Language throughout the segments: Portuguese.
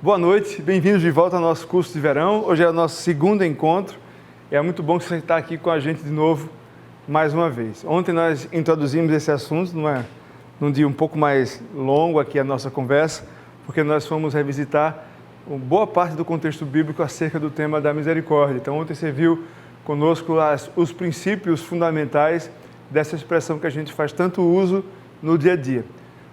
Boa noite, bem-vindos de volta ao nosso curso de verão. Hoje é o nosso segundo encontro. É muito bom que você está aqui com a gente de novo, mais uma vez. Ontem nós introduzimos esse assunto, num dia um pouco mais longo aqui a nossa conversa, porque nós fomos revisitar boa parte do contexto bíblico acerca do tema da misericórdia. Então ontem você viu conosco os princípios fundamentais dessa expressão que a gente faz tanto uso no dia a dia.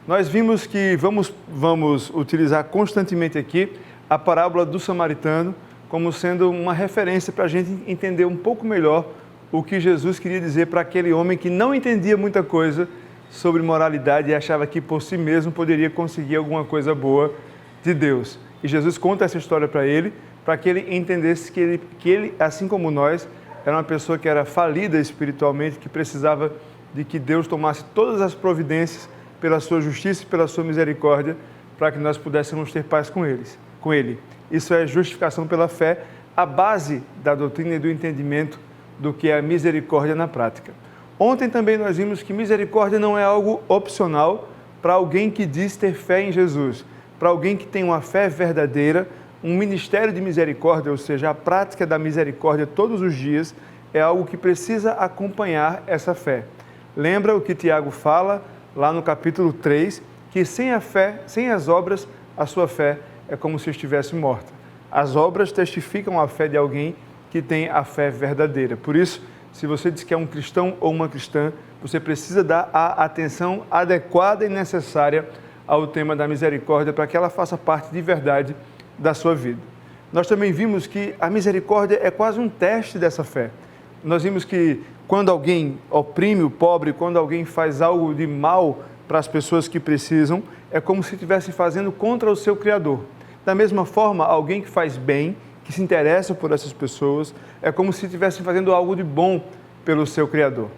Nós vimos que vamos utilizar constantemente aqui a parábola do samaritano como sendo uma referência para a gente entender um pouco melhor o que Jesus queria dizer para aquele homem que não entendia muita coisa sobre moralidade e achava que por si mesmo poderia conseguir alguma coisa boa de Deus. E Jesus conta essa história para que ele entendesse que ele, assim como nós, era uma pessoa que era falida espiritualmente, que precisava de que Deus tomasse todas as providências pela sua justiça e pela sua misericórdia, para que nós pudéssemos ter paz com Ele. Isso é justificação pela fé, a base da doutrina e do entendimento do que é a misericórdia na prática. Ontem também nós vimos que misericórdia não é algo opcional para alguém que diz ter fé em Jesus, para alguém que tem uma fé verdadeira, um ministério de misericórdia, ou seja, a prática da misericórdia todos os dias, é algo que precisa acompanhar essa fé. Lembra o que Tiago fala lá no capítulo 3, que sem a fé, sem as obras, a sua fé é como se estivesse morta. As obras testificam a fé de alguém que tem a fé verdadeira. Por isso, se você diz que é um cristão ou uma cristã, você precisa dar a atenção adequada e necessária ao tema da misericórdia para que ela faça parte de verdade da sua vida. Nós também vimos que a misericórdia é quase um teste dessa fé. Nós vimos que quando alguém oprime o pobre, quando alguém faz algo de mal para as pessoas que precisam, é como se estivesse fazendo contra o seu Criador. Da mesma forma, alguém que faz bem, que se interessa por essas pessoas, é como se estivesse fazendo algo de bom pelo seu Criador.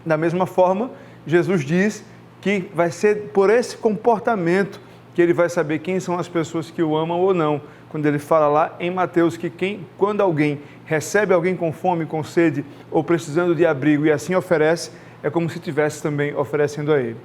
Da mesma forma, Jesus diz que vai ser por esse comportamento que ele vai saber quem são as pessoas que o amam ou não. Quando ele fala lá em Mateus que quando alguém recebe alguém com fome, com sede ou precisando de abrigo e assim oferece, é como se estivesse também oferecendo a ele.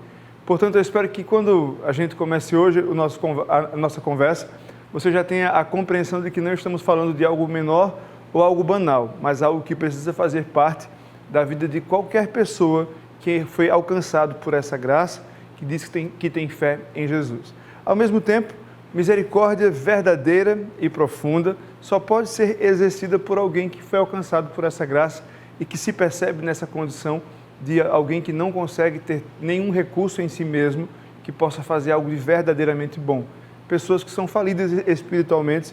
Portanto, eu espero que quando a gente comece hoje a nossa conversa, você já tenha a compreensão de que não estamos falando de algo menor ou algo banal, mas algo que precisa fazer parte da vida de qualquer pessoa que foi alcançado por essa graça, que diz que tem fé em Jesus. Ao mesmo tempo, misericórdia verdadeira e profunda só pode ser exercida por alguém que foi alcançado por essa graça e que se percebe nessa condição de alguém que não consegue ter nenhum recurso em si mesmo que possa fazer algo de verdadeiramente bom. Pessoas que são falidas espiritualmente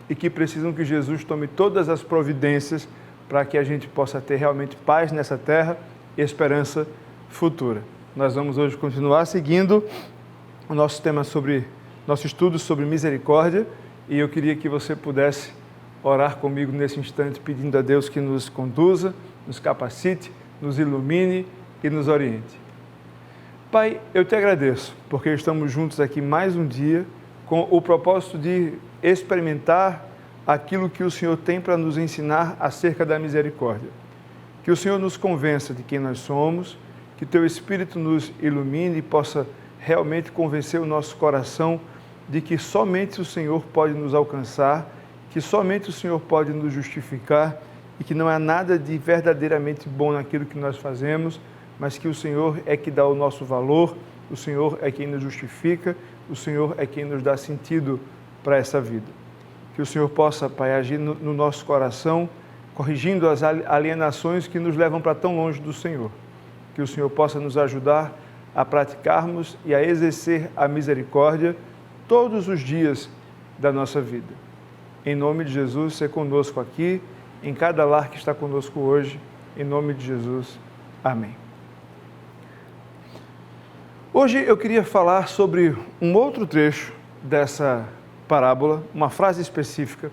e que precisam que Jesus tome todas as providências para que a gente possa ter realmente paz nessa terra e esperança futura. Nós vamos hoje continuar seguindo o nosso estudo sobre misericórdia, e eu queria que você pudesse orar comigo nesse instante, pedindo a Deus que nos conduza, nos capacite, nos ilumine e nos oriente. Pai, eu te agradeço, porque estamos juntos aqui mais um dia com o propósito de experimentar aquilo que o Senhor tem para nos ensinar acerca da misericórdia. Que o Senhor nos convença de quem nós somos, que Teu Espírito nos ilumine e possa realmente convencer o nosso coração de que somente o Senhor pode nos alcançar, que somente o Senhor pode nos justificar e que não há nada de verdadeiramente bom naquilo que nós fazemos, mas que o Senhor é que dá o nosso valor, o Senhor é quem nos justifica, o Senhor é quem nos dá sentido para essa vida. Que o Senhor possa, Pai, agir no nosso coração, corrigindo as alienações que nos levam para tão longe do Senhor. Que o Senhor possa nos ajudar a praticarmos e a exercer a misericórdia todos os dias da nossa vida. Em nome de Jesus, ser conosco aqui, em cada lar que está conosco hoje, em nome de Jesus. Amém. Hoje eu queria falar sobre um outro trecho dessa parábola, uma frase específica,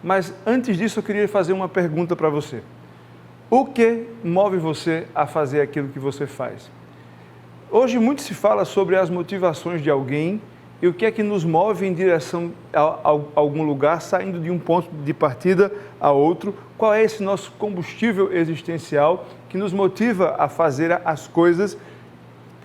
mas antes disso eu queria fazer uma pergunta para você. O que move você a fazer aquilo que você faz? Hoje muito se fala sobre as motivações de alguém e o que é que nos move em direção a algum lugar, saindo de um ponto de partida a outro. Qual é esse nosso combustível existencial que nos motiva a fazer as coisas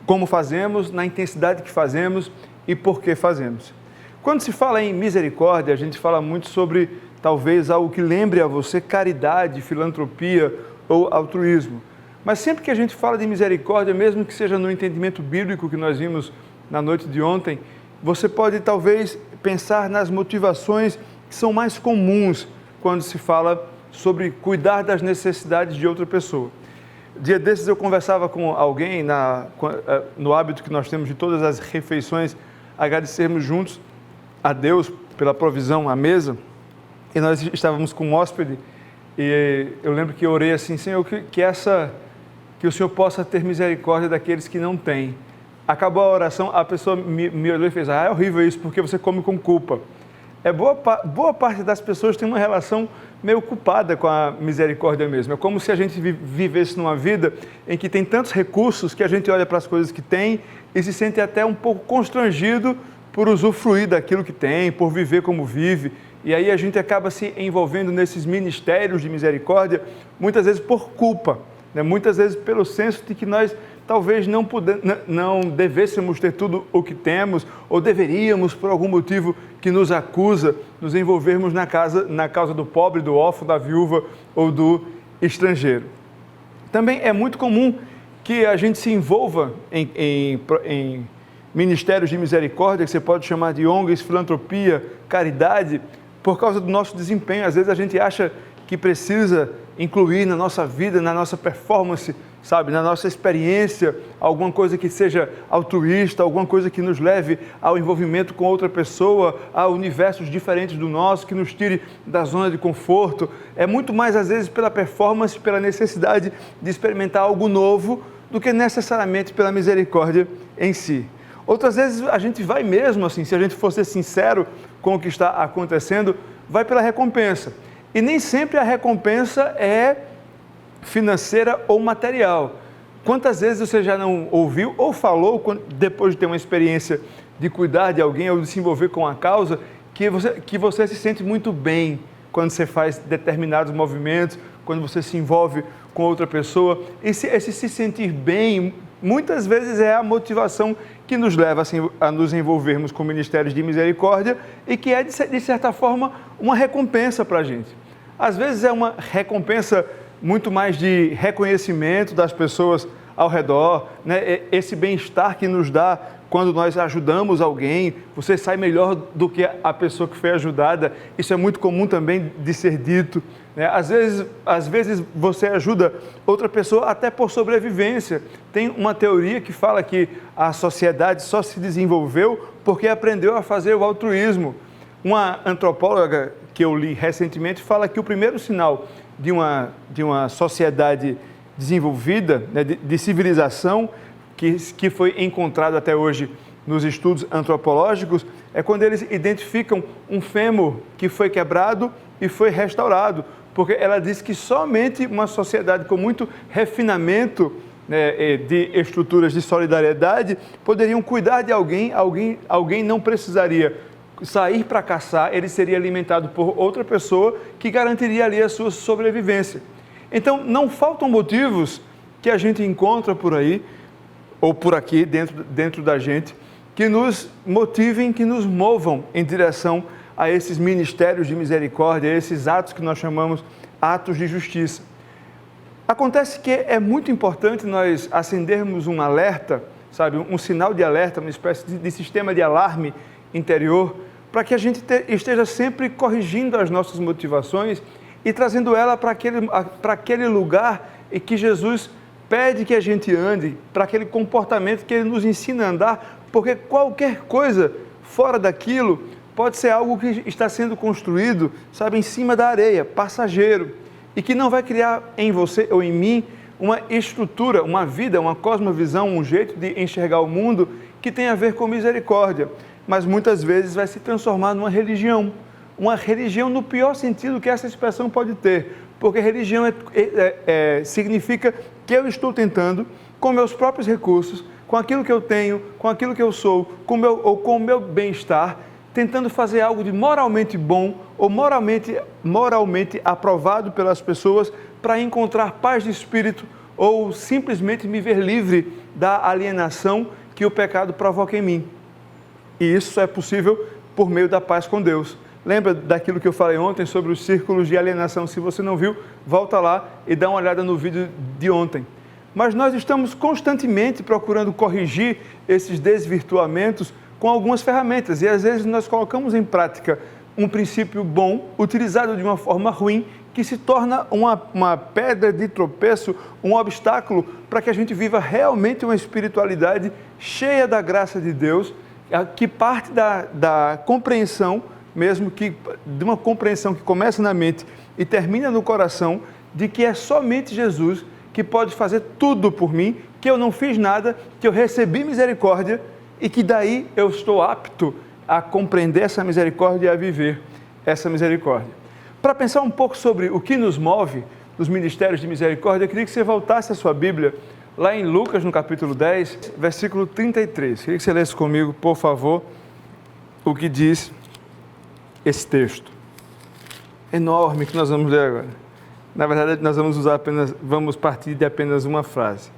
como fazemos, na intensidade que fazemos e por que fazemos. Quando se fala em misericórdia, a gente fala muito sobre talvez algo que lembre a você caridade, filantropia ou altruísmo. Mas sempre que a gente fala de misericórdia, mesmo que seja no entendimento bíblico que nós vimos na noite de ontem, você pode talvez pensar nas motivações que são mais comuns quando se fala sobre cuidar das necessidades de outra pessoa. Dia desses eu conversava com alguém no hábito que nós temos de todas as refeições agradecermos juntos a Deus pela provisão à mesa, e nós estávamos com um hóspede e eu lembro que eu orei assim: Senhor, que o Senhor possa ter misericórdia daqueles que não têm. Acabou a oração, a pessoa me olhou e fez: é horrível isso, porque você come com culpa. Boa parte das pessoas tem uma relação meio culpada com a misericórdia mesmo. É como se a gente vivesse numa vida em que tem tantos recursos que a gente olha para as coisas que tem e se sente até um pouco constrangido por usufruir daquilo que tem, por viver como vive. E aí a gente acaba se envolvendo nesses ministérios de misericórdia, muitas vezes por culpa, né? Muitas vezes pelo senso de que nós talvez não devêssemos ter tudo o que temos, ou deveríamos, por algum motivo que nos acusa, nos envolvermos na causa do pobre, do órfão, da viúva ou do estrangeiro. Também é muito comum que a gente se envolva em ministérios de misericórdia, que você pode chamar de ONGs, filantropia, caridade, por causa do nosso desempenho. Às vezes a gente acha que precisa incluir na nossa vida, na nossa performance, sabe, na nossa experiência, alguma coisa que seja altruísta, alguma coisa que nos leve ao envolvimento com outra pessoa, a universos diferentes do nosso, que nos tire da zona de conforto. É muito mais, às vezes, pela performance, pela necessidade de experimentar algo novo, do que necessariamente pela misericórdia em si. Outras vezes a gente vai mesmo assim, se a gente for ser sincero com o que está acontecendo, vai pela recompensa. E nem sempre a recompensa é financeira ou material. Quantas vezes você já não ouviu ou falou, depois de ter uma experiência de cuidar de alguém ou de se envolver com a causa, que você se sente muito bem quando você faz determinados movimentos, quando você se envolve com outra pessoa. Esse se sentir bem, muitas vezes é a motivação que nos leva a nos envolvermos com ministérios de misericórdia e que é, de certa forma, uma recompensa para a gente. Às vezes é uma recompensa muito mais de reconhecimento das pessoas ao redor, né? Esse bem-estar que nos dá quando nós ajudamos alguém, você sai melhor do que a pessoa que foi ajudada. Isso é muito comum também de ser dito, né? Às vezes você ajuda outra pessoa até por sobrevivência. Tem uma teoria que fala que a sociedade só se desenvolveu porque aprendeu a fazer o altruísmo. Uma antropóloga que eu li recentemente fala que o primeiro sinal de uma sociedade desenvolvida, né, de civilização, que foi encontrado até hoje nos estudos antropológicos, é quando eles identificam um fêmur que foi quebrado e foi restaurado, porque ela diz que somente uma sociedade com muito refinamento, né, de estruturas de solidariedade poderiam cuidar de alguém não precisaria sair para caçar, ele seria alimentado por outra pessoa que garantiria ali a sua sobrevivência. Então, não faltam motivos que a gente encontra por aí, ou por aqui, dentro da gente, que nos motivem, que nos movam em direção a esses ministérios de misericórdia, a esses atos que nós chamamos atos de justiça. Acontece que é muito importante nós acendermos um alerta, sabe, um sinal de alerta, uma espécie de sistema de alarme interior, para que a gente esteja sempre corrigindo as nossas motivações e trazendo ela para aquele lugar em que Jesus pede que a gente ande, para aquele comportamento que Ele nos ensina a andar, porque qualquer coisa fora daquilo pode ser algo que está sendo construído, sabe, em cima da areia, passageiro, e que não vai criar em você ou em mim uma estrutura, uma vida, uma cosmovisão, um jeito de enxergar o mundo que tem a ver com misericórdia, mas muitas vezes vai se transformar numa religião no pior sentido que essa expressão pode ter, porque religião significa que eu estou tentando, com meus próprios recursos, com aquilo que eu tenho, com aquilo que eu sou, com o meu bem-estar, tentando fazer algo de moralmente bom ou moralmente aprovado pelas pessoas para encontrar paz de espírito ou simplesmente me ver livre da alienação que o pecado provoca em mim. E isso só é possível por meio da paz com Deus. Lembra daquilo que eu falei ontem sobre os círculos de alienação? Se você não viu, volta lá e dá uma olhada no vídeo de ontem. Mas nós estamos constantemente procurando corrigir esses desvirtuamentos com algumas ferramentas. E às vezes nós colocamos em prática um princípio bom, utilizado de uma forma ruim, que se torna uma pedra de tropeço, um obstáculo para que a gente viva realmente uma espiritualidade cheia da graça de Deus, que parte da compreensão, mesmo que de uma compreensão que começa na mente e termina no coração, de que é somente Jesus que pode fazer tudo por mim, que eu não fiz nada, que eu recebi misericórdia e que daí eu estou apto a compreender essa misericórdia e a viver essa misericórdia. Para pensar um pouco sobre o que nos move nos ministérios de misericórdia, eu queria que você voltasse a sua Bíblia lá em Lucas, no capítulo 10, versículo 33. Queria que você lesse comigo, por favor, o que diz esse texto enorme que nós vamos ler agora. Na verdade, nós vamos partir de apenas uma frase.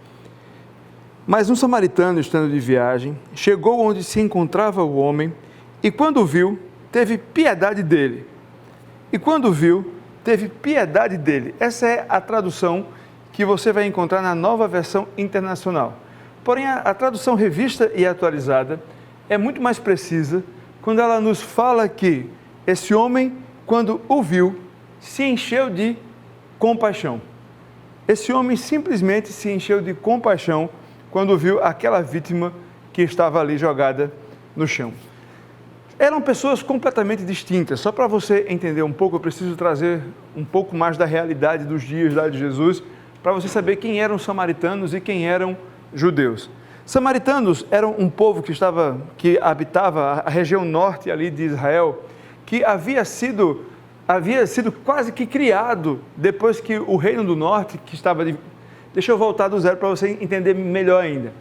Mas um samaritano, estando de viagem, chegou onde se encontrava o homem e, quando o viu, teve piedade dele. Essa é a tradução que você vai encontrar na Nova Versão Internacional. Porém, a tradução revista e atualizada é muito mais precisa quando ela nos fala que esse homem, quando o viu, se encheu de compaixão. Esse homem simplesmente se encheu de compaixão quando viu aquela vítima que estava ali jogada no chão. Eram pessoas completamente distintas. Só para você entender um pouco, eu preciso trazer um pouco mais da realidade dos dias lá de Jesus, para você saber quem eram os samaritanos e quem eram judeus. Samaritanos eram um povo que habitava a região norte ali de Israel, que havia sido quase que criado depois que o reino do norte, Deixa eu voltar do zero para você entender melhor ainda.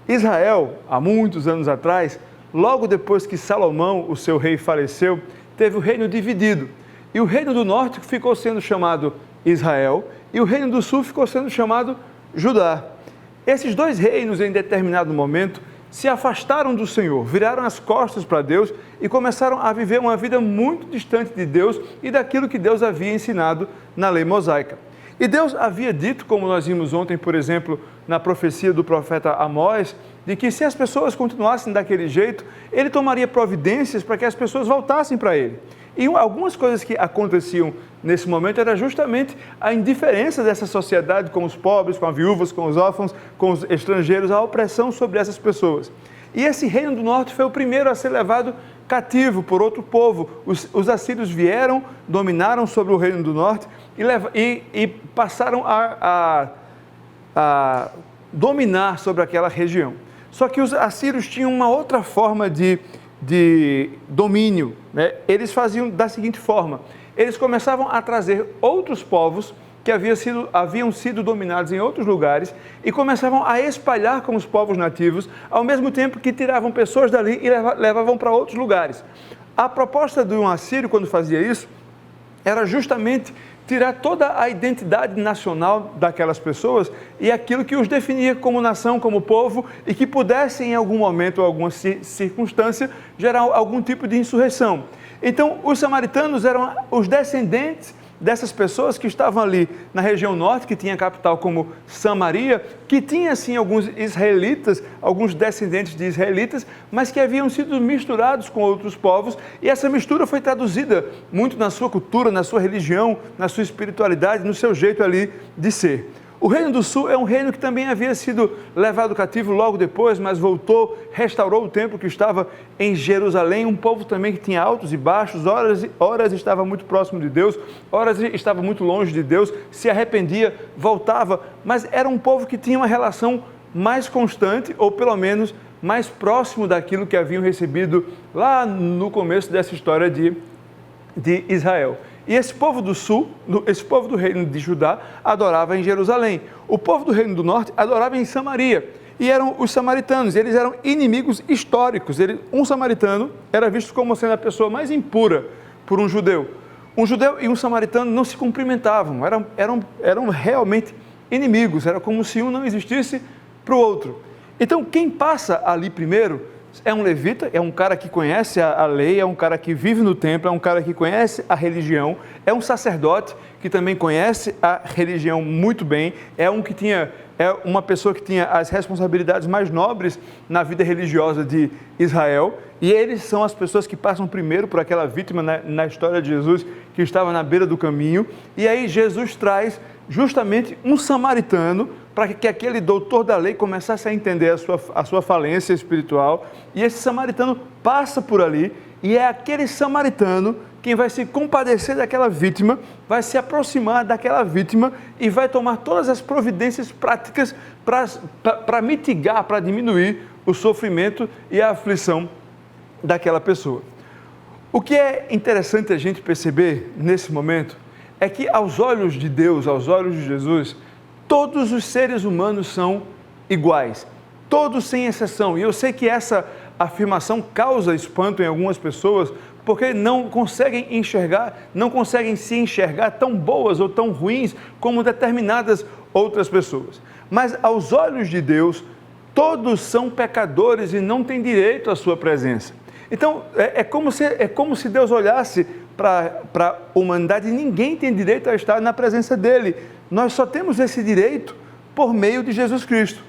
Israel, há muitos anos atrás, logo depois que Salomão, o seu rei, faleceu, teve o reino dividido. E o reino do norte ficou sendo chamado Israel e o reino do sul ficou sendo chamado Judá. Esses dois reinos, em determinado momento, se afastaram do Senhor, viraram as costas para Deus e começaram a viver uma vida muito distante de Deus e daquilo que Deus havia ensinado na lei mosaica. E Deus havia dito, como nós vimos ontem, por exemplo, na profecia do profeta Amós, de que se as pessoas continuassem daquele jeito, ele tomaria providências para que as pessoas voltassem para ele. E algumas coisas que aconteciam nesse momento era justamente a indiferença dessa sociedade com os pobres, com as viúvas, com os órfãos, com os estrangeiros, a opressão sobre essas pessoas. E esse reino do norte foi o primeiro a ser levado cativo por outro povo. Os assírios vieram, dominaram sobre o reino do norte e passaram a dominar sobre aquela região. Só que os assírios tinham uma outra forma de domínio, né? Eles faziam da seguinte forma: eles começavam a trazer outros povos que haviam sido dominados em outros lugares e começavam a espalhar com os povos nativos, ao mesmo tempo que tiravam pessoas dali e levavam para outros lugares. A proposta de um assírio, quando fazia isso, era justamente tirar toda a identidade nacional daquelas pessoas e aquilo que os definia como nação, como povo, e que pudesse em algum momento ou alguma circunstância gerar algum tipo de insurreição. Então, os samaritanos eram os descendentes dessas pessoas que estavam ali na região norte, que tinha a capital como Samaria, que tinha sim alguns israelitas, alguns descendentes de israelitas, mas que haviam sido misturados com outros povos, e essa mistura foi traduzida muito na sua cultura, na sua religião, na sua espiritualidade, no seu jeito ali de ser. O Reino do Sul é um reino que também havia sido levado cativo logo depois, mas voltou, restaurou o templo que estava em Jerusalém, um povo também que tinha altos e baixos, horas estava muito próximo de Deus, horas estava muito longe de Deus, se arrependia, voltava, mas era um povo que tinha uma relação mais constante, ou pelo menos mais próximo daquilo que haviam recebido lá no começo dessa história de Israel. E esse povo do sul, esse povo do reino de Judá, adorava em Jerusalém. O povo do reino do norte adorava em Samaria. E eram os samaritanos, eles eram inimigos históricos. Um samaritano era visto como sendo a pessoa mais impura por um judeu. Um judeu e um samaritano não se cumprimentavam, eram realmente inimigos. Era como se um não existisse para o outro. Então, quem passa ali primeiro é um levita, é um cara que conhece a lei, é um cara que vive no templo, é um cara que conhece a religião, é um sacerdote que também conhece a religião muito bem, é uma pessoa que tinha as responsabilidades mais nobres na vida religiosa de Israel, e eles são as pessoas que passam primeiro por aquela vítima na história de Jesus, que estava na beira do caminho, e aí Jesus traz justamente um samaritano para que aquele doutor da lei começasse a entender a sua falência espiritual, e esse samaritano passa por ali, e é aquele samaritano quem vai se compadecer daquela vítima, vai se aproximar daquela vítima e vai tomar todas as providências práticas para mitigar, para diminuir o sofrimento e a aflição daquela pessoa. O que é interessante a gente perceber nesse momento é que aos olhos de Deus, aos olhos de Jesus, todos os seres humanos são iguais, todos sem exceção. E eu sei que essa afirmação causa espanto em algumas pessoas, porque não conseguem se enxergar tão boas ou tão ruins como determinadas outras pessoas. Mas aos olhos de Deus, todos são pecadores e não têm direito à sua presença. Então, é como se Deus olhasse para a humanidade e ninguém tem direito a estar na presença dele. Nós só temos esse direito por meio de Jesus Cristo.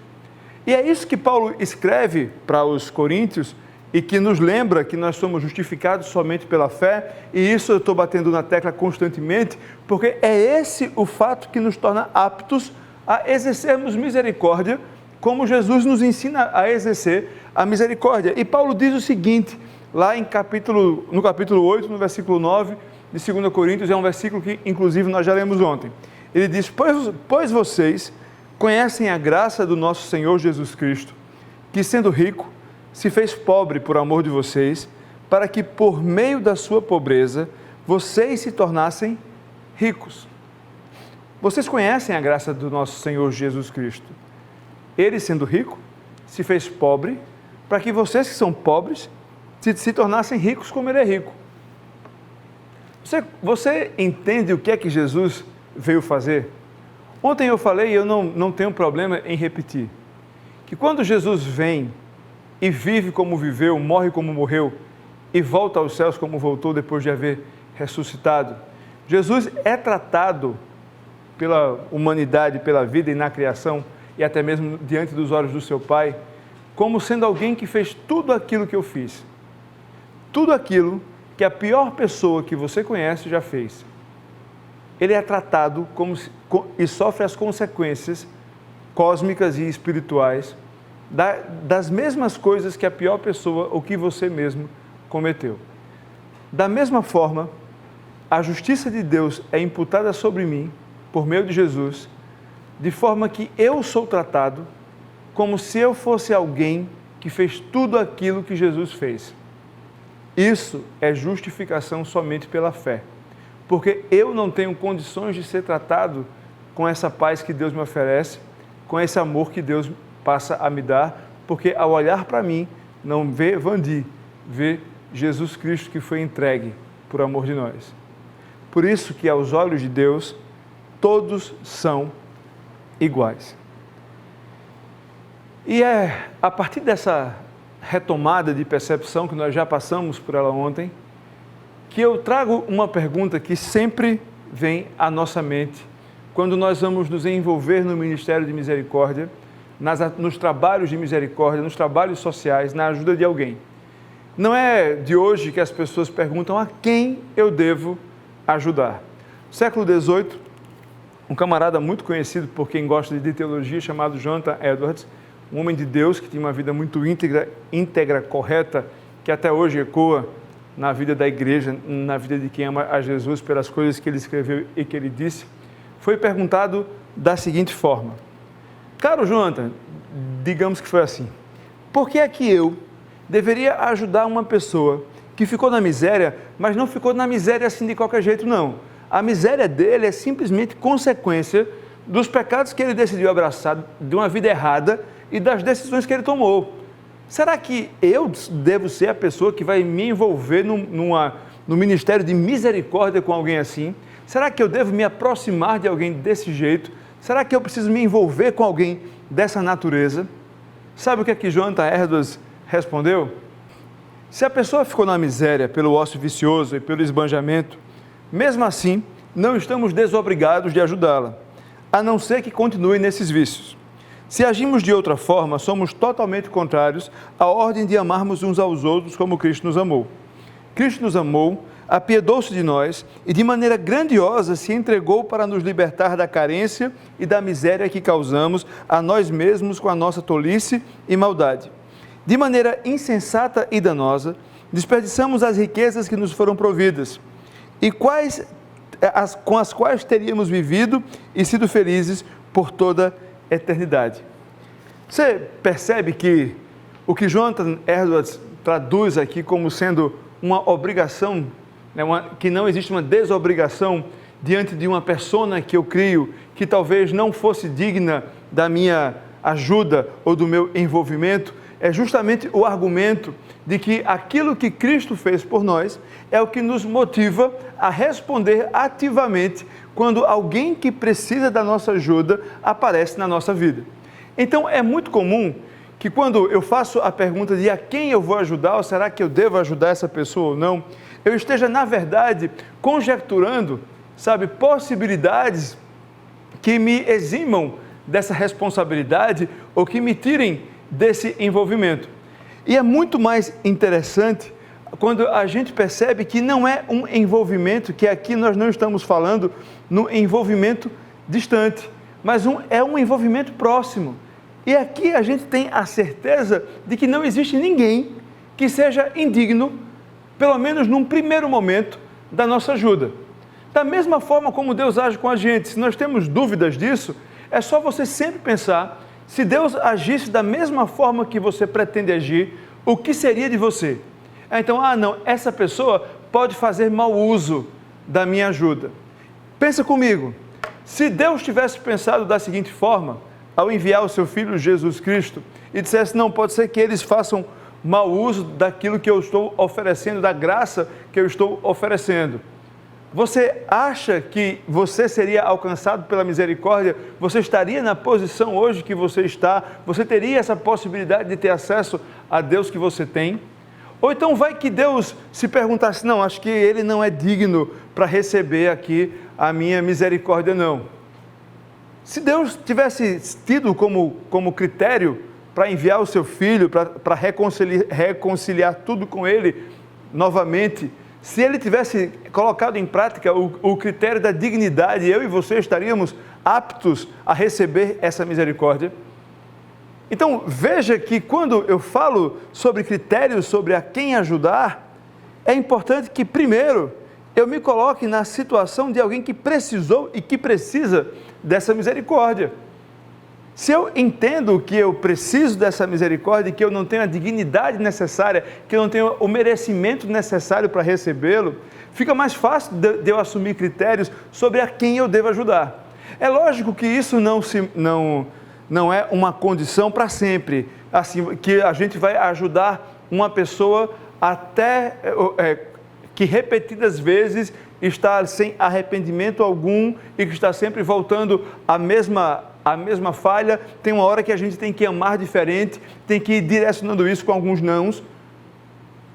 E é isso que Paulo escreve para os coríntios e que nos lembra que nós somos justificados somente pela fé, e isso eu estou batendo na tecla constantemente, porque é esse o fato que nos torna aptos a exercermos misericórdia, como Jesus nos ensina a exercer a misericórdia. E Paulo diz o seguinte, lá no capítulo 8, no versículo 9 de 2 Coríntios, é um versículo que inclusive nós já lemos ontem. Ele diz, pois vocês conhecem a graça do nosso Senhor Jesus Cristo, que sendo rico, se fez pobre por amor de vocês, para que por meio da sua pobreza, vocês se tornassem ricos. Vocês conhecem a graça do nosso Senhor Jesus Cristo. Ele, sendo rico, se fez pobre, para que vocês que são pobres, se tornassem ricos como ele é rico. Você entende o que é que Jesus veio fazer? Ontem eu falei, e eu não tenho problema em repetir, que quando Jesus vem e vive como viveu, morre como morreu e volta aos céus como voltou depois de haver ressuscitado, Jesus é tratado pela humanidade, pela vida e na criação, e até mesmo diante dos olhos do seu Pai, como sendo alguém que fez tudo aquilo que eu fiz. Tudo aquilo que a pior pessoa que você conhece já fez. Ele é tratado e sofre as consequências cósmicas e espirituais das mesmas coisas que a pior pessoa ou que você mesmo cometeu. Da mesma forma, a justiça de Deus é imputada sobre mim, por meio de Jesus, de forma que eu sou tratado como se eu fosse alguém que fez tudo aquilo que Jesus fez. Isso é justificação somente pela fé, porque eu não tenho condições de ser tratado com essa paz que Deus me oferece, com esse amor que Deus passa a me dar, porque ao olhar para mim, não vê Vandi, vê Jesus Cristo que foi entregue por amor de nós. Por isso que aos olhos de Deus, todos são iguais. E é a partir dessa retomada de percepção, que nós já passamos por ela ontem, que eu trago uma pergunta que sempre vem à nossa mente quando nós vamos nos envolver no Ministério de Misericórdia, nos trabalhos de misericórdia, nos trabalhos sociais, na ajuda de alguém. Não é de hoje que as pessoas perguntam a quem eu devo ajudar. No século XVIII, um camarada muito conhecido por quem gosta de teologia, chamado Jonathan Edwards, um homem de Deus que tinha uma vida muito íntegra, correta, que até hoje ecoa na vida da igreja, na vida de quem ama a Jesus, pelas coisas que ele escreveu e que ele disse, foi perguntado da seguinte forma: caro Jonathan, digamos que foi assim, por que é que eu deveria ajudar uma pessoa que ficou na miséria, mas não ficou na miséria assim de qualquer jeito, não? A miséria dele é simplesmente consequência dos pecados que ele decidiu abraçar, de uma vida errada e das decisões que ele tomou. Será que eu devo ser a pessoa que vai me envolver no ministério de misericórdia com alguém assim? Será que eu devo me aproximar de alguém desse jeito? Será que eu preciso me envolver com alguém dessa natureza? Sabe o que é que Jonathan Edwards respondeu: se a pessoa ficou na miséria pelo ócio vicioso e pelo esbanjamento, mesmo assim, não estamos desobrigados de ajudá-la, a não ser que continue nesses vícios. Se agimos de outra forma, somos totalmente contrários à ordem de amarmos uns aos outros como Cristo nos amou. Cristo nos amou, apiedou-se de nós e de maneira grandiosa se entregou para nos libertar da carência e da miséria que causamos a nós mesmos com a nossa tolice e maldade. De maneira insensata e danosa, desperdiçamos as riquezas que nos foram providas e com as quais teríamos vivido e sido felizes por toda a eternidade. Você percebe que o que Jonathan Edwards traduz aqui como sendo uma obrigação, que não existe uma desobrigação diante de uma persona que eu crio, que talvez não fosse digna da minha ajuda ou do meu envolvimento, é justamente o argumento de que aquilo que Cristo fez por nós é o que nos motiva a responder ativamente quando alguém que precisa da nossa ajuda aparece na nossa vida. Então é muito comum que quando eu faço a pergunta de a quem eu vou ajudar, ou será que eu devo ajudar essa pessoa ou não, eu esteja, na verdade, conjecturando, possibilidades que me eximam dessa responsabilidade ou que me tirem desse envolvimento. E é muito mais interessante quando a gente percebe que não é um envolvimento, que aqui nós não estamos falando no envolvimento distante, mas é um envolvimento próximo. E aqui a gente tem a certeza de que não existe ninguém que seja indigno, pelo menos num primeiro momento, da nossa ajuda. Da mesma forma como Deus age com a gente, se nós temos dúvidas disso, é só você sempre pensar, se Deus agisse da mesma forma que você pretende agir, o que seria de você? Então, não, essa pessoa pode fazer mau uso da minha ajuda. Pensa comigo, se Deus tivesse pensado da seguinte forma, ao enviar o seu Filho Jesus Cristo, e dissesse, não, pode ser que eles façam mau uso daquilo que eu estou oferecendo, da graça que eu estou oferecendo. Você acha que você seria alcançado pela misericórdia? Você estaria na posição hoje que você está? Você teria essa possibilidade de ter acesso a Deus que você tem? Ou então vai que Deus se perguntasse, não, acho que ele não é digno para receber aqui a minha misericórdia, não. Se Deus tivesse tido como critério para enviar o seu Filho, para reconciliar tudo com ele novamente, se ele tivesse colocado em prática o critério da dignidade, eu e você estaríamos aptos a receber essa misericórdia? Então, veja que quando eu falo sobre critérios, sobre a quem ajudar, é importante que, primeiro, eu me coloque na situação de alguém que precisou e que precisa dessa misericórdia. Se eu entendo que eu preciso dessa misericórdia, que eu não tenho a dignidade necessária, que eu não tenho o merecimento necessário para recebê-lo, fica mais fácil de eu assumir critérios sobre a quem eu devo ajudar. É lógico que isso não é uma condição para sempre, assim, que a gente vai ajudar uma pessoa até que repetidas vezes está sem arrependimento algum e que está sempre voltando à mesma falha. Tem uma hora que a gente tem que amar diferente, tem que ir direcionando isso com alguns nãos,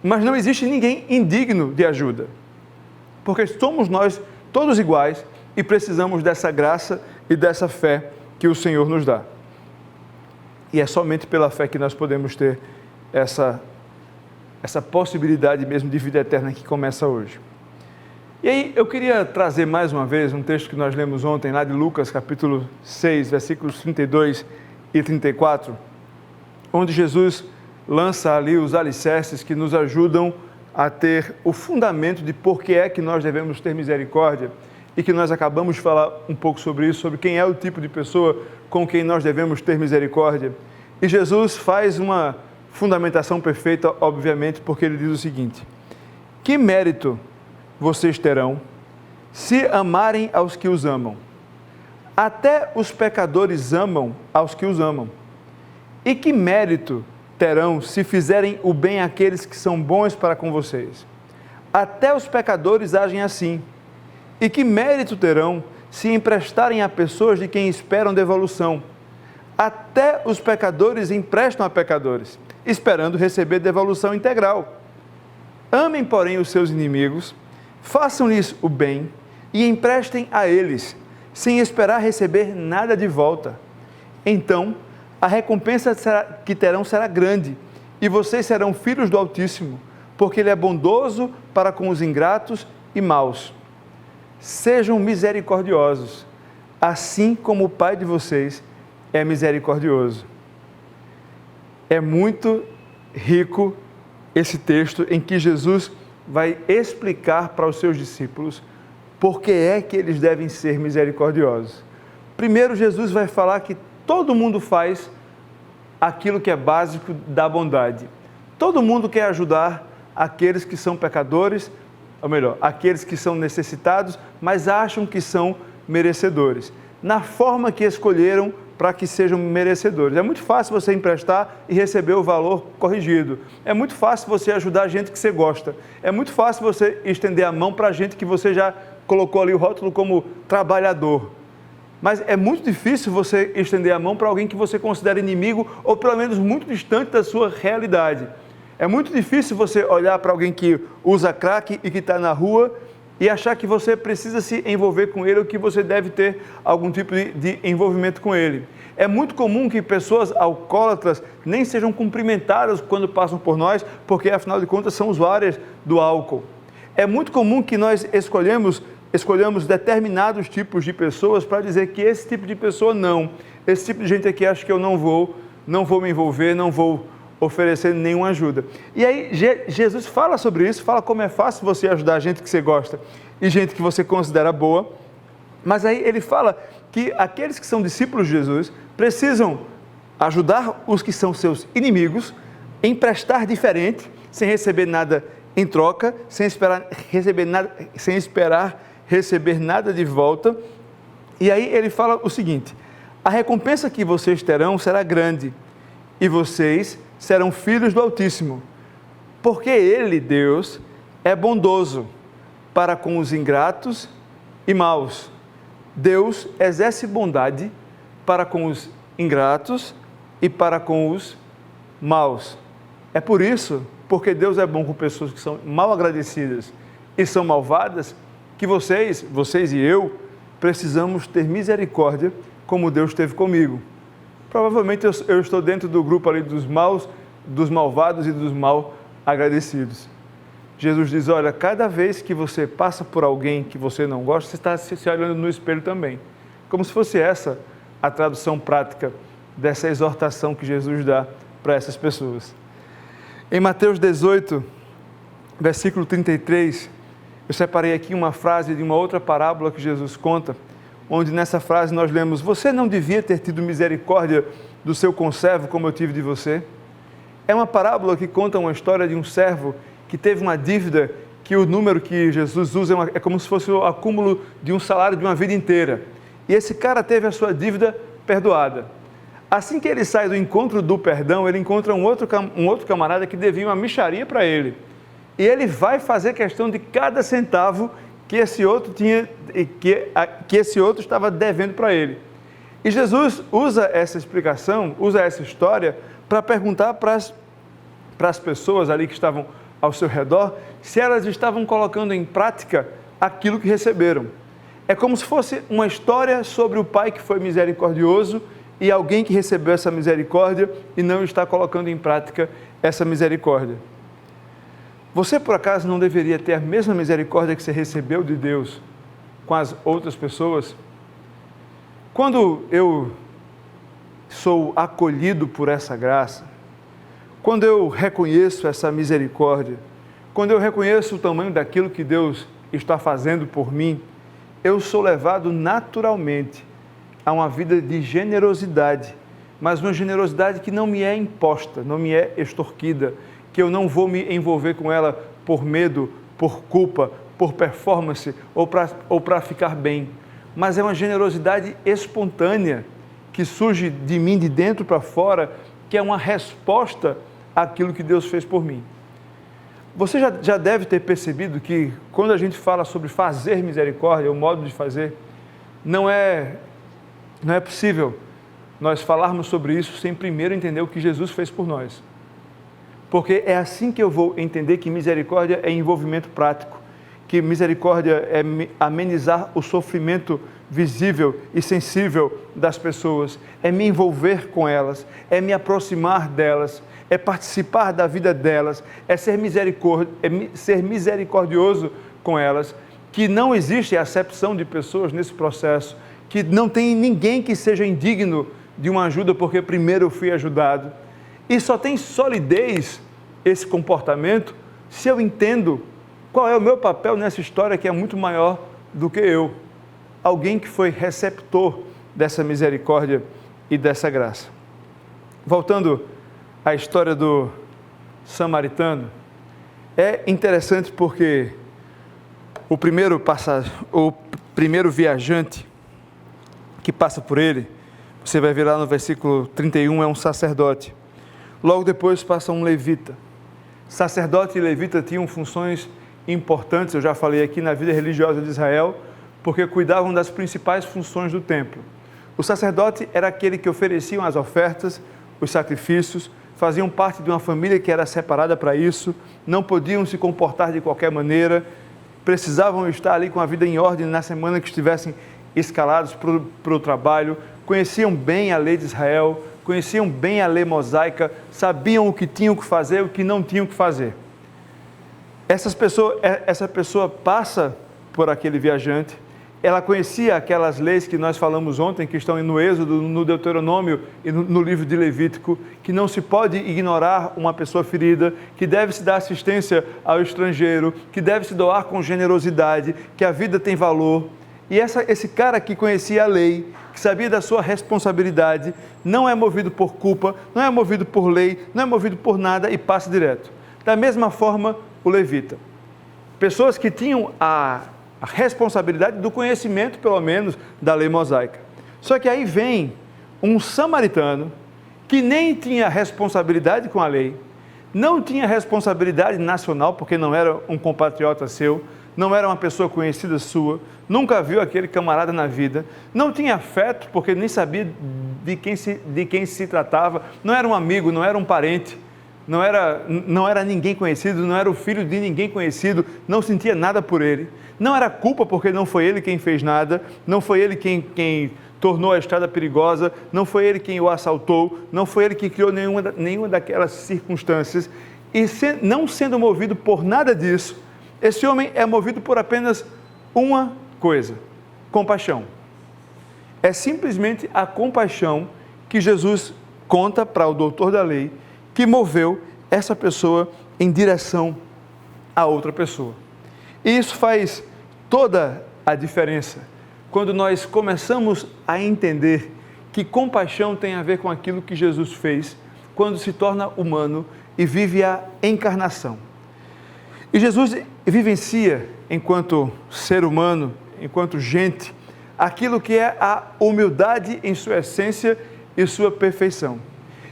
mas não existe ninguém indigno de ajuda, porque somos nós todos iguais e precisamos dessa graça e dessa fé que o Senhor nos dá. E é somente pela fé que nós podemos ter essa possibilidade mesmo de vida eterna que começa hoje. E aí eu queria trazer mais uma vez um texto que nós lemos ontem, lá de Lucas, capítulo 6, versículos 32 e 34, onde Jesus lança ali os alicerces que nos ajudam a ter o fundamento de por que é que nós devemos ter misericórdia, e que nós acabamos de falar um pouco sobre isso, sobre quem é o tipo de pessoa com quem nós devemos ter misericórdia. E Jesus faz uma fundamentação perfeita, obviamente, porque ele diz o seguinte: que mérito vocês terão se amarem aos que os amam? Até os pecadores amam aos que os amam. E que mérito terão se fizerem o bem àqueles que são bons para com vocês? Até os pecadores agem assim. E que mérito terão se emprestarem a pessoas de quem esperam devolução? Até os pecadores emprestam a pecadores. esperando receber devolução integral. Amem, porém, os seus inimigos, façam-lhes o bem e emprestem a eles, sem esperar receber nada de volta. Então, a recompensa que terão será grande, e vocês serão filhos do Altíssimo, porque Ele é bondoso para com os ingratos e maus. Sejam misericordiosos, assim como o Pai de vocês é misericordioso. É muito rico esse texto em que Jesus vai explicar para os seus discípulos por que é que eles devem ser misericordiosos. Primeiro, Jesus vai falar que todo mundo faz aquilo que é básico da bondade. Todo mundo quer ajudar aqueles que são pecadores, ou melhor, aqueles que são necessitados, mas acham que são merecedores, na forma que escolheram para que sejam merecedores. É muito fácil você emprestar e receber o valor corrigido. É muito fácil você ajudar a gente que você gosta. É muito fácil você estender a mão para a gente que você já colocou ali o rótulo como trabalhador. Mas é muito difícil você estender a mão para alguém que você considera inimigo ou pelo menos muito distante da sua realidade. É muito difícil você olhar para alguém que usa crack e que está na rua e achar que você precisa se envolver com ele ou que você deve ter algum tipo de envolvimento com ele. É muito comum que pessoas alcoólatras nem sejam cumprimentadas quando passam por nós, porque afinal de contas são usuárias do álcool. É muito comum que nós escolhemos determinados tipos de pessoas para dizer que esse tipo de pessoa não. Esse tipo de gente aqui acho que eu não vou me envolver, não vou oferecer nenhuma ajuda. E aí Jesus fala sobre isso, fala como é fácil você ajudar gente que você gosta e gente que você considera boa, mas aí ele fala que aqueles que são discípulos de Jesus precisam ajudar os que são seus inimigos, emprestar diferente, sem receber nada em troca, sem esperar receber nada de volta. E aí ele fala o seguinte: a recompensa que vocês terão será grande, e vocês serão filhos do Altíssimo, porque Ele, Deus, é bondoso para com os ingratos e maus. Deus exerce bondade para com os ingratos e para com os maus. É por isso, porque Deus é bom com pessoas que são mal agradecidas e são malvadas, que vocês e eu precisamos ter misericórdia como Deus teve comigo. Provavelmente eu estou dentro do grupo ali dos maus, dos malvados e dos mal agradecidos. Jesus diz: olha, cada vez que você passa por alguém que você não gosta, você está se olhando no espelho também. Como se fosse essa a tradução prática dessa exortação que Jesus dá para essas pessoas. Em Mateus 18, versículo 33, eu separei aqui uma frase de uma outra parábola que Jesus conta, onde nessa frase nós lemos: você não devia ter tido misericórdia do seu conservo como eu tive de você? É uma parábola que conta uma história de um servo que teve uma dívida, que o número que Jesus usa é como se fosse o acúmulo de um salário de uma vida inteira. E esse cara teve a sua dívida perdoada. Assim que ele sai do encontro do perdão, ele encontra um outro camarada que devia uma mixaria para ele. E ele vai fazer questão de cada centavo que esse outro que esse outro estava devendo para ele. E Jesus usa essa explicação, usa essa história para perguntar para as pessoas ali que estavam ao seu redor se elas estavam colocando em prática aquilo que receberam. É como se fosse uma história sobre o pai que foi misericordioso e alguém que recebeu essa misericórdia e não está colocando em prática essa misericórdia. Você, por acaso, não deveria ter a mesma misericórdia que você recebeu de Deus com as outras pessoas? Quando eu sou acolhido por essa graça, quando eu reconheço essa misericórdia, quando eu reconheço o tamanho daquilo que Deus está fazendo por mim, eu sou levado naturalmente a uma vida de generosidade, mas uma generosidade que não me é imposta, não me é extorquida, que eu não vou me envolver com ela por medo, por culpa, por performance ou para ficar bem. Mas é uma generosidade espontânea que surge de mim, de dentro para fora, que é uma resposta àquilo que Deus fez por mim. Você já deve ter percebido que quando a gente fala sobre fazer misericórdia, o modo de fazer, não é possível nós falarmos sobre isso sem primeiro entender o que Jesus fez por nós. porque é assim que eu vou entender que misericórdia é envolvimento prático, que misericórdia é amenizar o sofrimento visível e sensível das pessoas, é me envolver com elas, é me aproximar delas, é participar da vida delas, é ser misericordioso com elas, que não existe acepção de pessoas nesse processo, que não tem ninguém que seja indigno de uma ajuda porque primeiro eu fui ajudado. E só tem solidez esse comportamento se eu entendo qual é o meu papel nessa história que é muito maior do que eu. Alguém que foi receptor dessa misericórdia e dessa graça. Voltando à história do samaritano, é interessante porque o primeiro viajante que passa por ele, você vai ver lá no versículo 31, é um sacerdote. Logo depois passa um levita. Sacerdote e levita tinham funções importantes, eu já falei aqui, na vida religiosa de Israel, porque cuidavam das principais funções do templo. O sacerdote era aquele que ofereciam as ofertas, os sacrifícios, faziam parte de uma família que era separada para isso, não podiam se comportar de qualquer maneira, precisavam estar ali com a vida em ordem na semana que estivessem escalados para o trabalho, conheciam bem a lei de Israel, conheciam bem a lei mosaica, sabiam o que tinham que fazer e o que não tinham que fazer. Essa pessoa passa por aquele viajante, ela conhecia aquelas leis que nós falamos ontem, que estão no Êxodo, no Deuteronômio e no livro de Levítico, que não se pode ignorar uma pessoa ferida, que deve se dar assistência ao estrangeiro, que deve se doar com generosidade, que a vida tem valor. E esse cara que conhecia a lei, que sabia da sua responsabilidade, não é movido por culpa, não é movido por lei, não é movido por nada e passa direto. Da mesma forma, o levita. Pessoas que tinham a responsabilidade do conhecimento, pelo menos, da lei mosaica. Só que aí vem um samaritano que nem tinha responsabilidade com a lei, não tinha responsabilidade nacional, porque não era um compatriota seu, não era uma pessoa conhecida sua, nunca viu aquele camarada na vida, não tinha afeto, porque nem sabia de quem se tratava, não era um amigo, não era um parente, não era ninguém conhecido, não era o filho de ninguém conhecido, não sentia nada por ele, não era culpa porque não foi ele quem fez nada, não foi ele quem tornou a estrada perigosa, não foi ele quem o assaltou, não foi ele que criou nenhuma daquelas circunstâncias, e não sendo movido por nada disso, esse homem é movido por apenas uma coisa: compaixão. É simplesmente a compaixão que Jesus conta para o doutor da lei, que moveu essa pessoa em direção a outra pessoa. E isso faz toda a diferença quando nós começamos a entender que compaixão tem a ver com aquilo que Jesus fez quando se torna humano e vive a encarnação. E Jesus vivencia, enquanto ser humano, enquanto gente, aquilo que é a humildade em sua essência e sua perfeição.